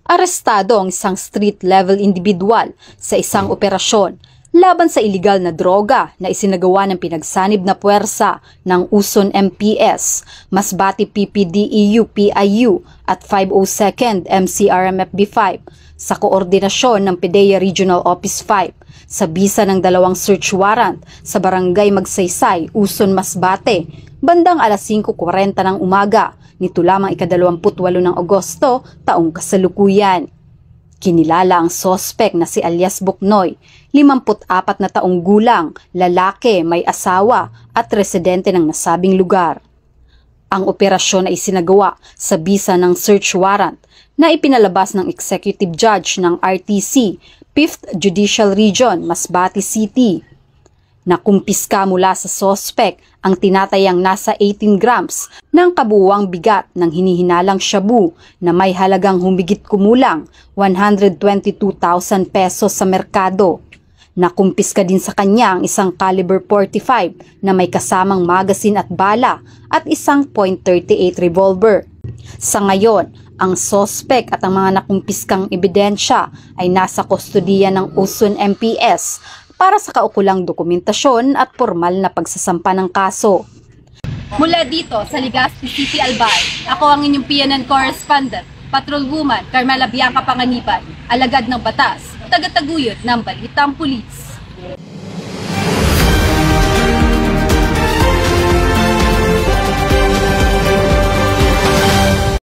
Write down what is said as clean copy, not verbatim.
Arestado ang isang street-level individual sa isang operasyon laban sa iligal na droga na isinagawa ng pinagsanib na puwersa ng Uson MPS, Masbate PPDEU PIU at 502nd MCRMFB5 sa koordinasyon ng PDEA Regional Office 5 sa bisa ng 2 search warrant sa Barangay Magsaysay, Uson, Masbate, bandang alas 5:40 ng umaga nito lamang ika-28 ng Agosto taong kasalukuyan. Kinilala ang sospek na si alias Buknoy, 54 na taong gulang, lalaki, may asawa at residente ng nasabing lugar. Ang operasyon ay isinagawa sa bisa ng search warrant na ipinalabas ng Executive Judge ng RTC, 5th Judicial Region, Masbate City. Nakumpiska mula sa sospek ang tinatayang nasa 18 grams ng kabuuang bigat ng hinihinalang shabu na may halagang humigit kumulang 122,000 pesos sa merkado. Nakumpiska din sa kanya ang isang caliber .45 na may kasamang magasin at bala at isang .38 revolver. Sa ngayon, ang sospek at ang mga nakumpiskang ebidensya ay nasa kustodiya ng Uson MPS para sa kaukulang dokumentasyon at formal na pagsasampa ng kaso. Mula dito sa Legazpi City, Albay, ako ang inyong PNN correspondent, Patrolwoman Carmela Bianca Panganiban, alagad ng batas, tagataguyod ng Balitang Pulis.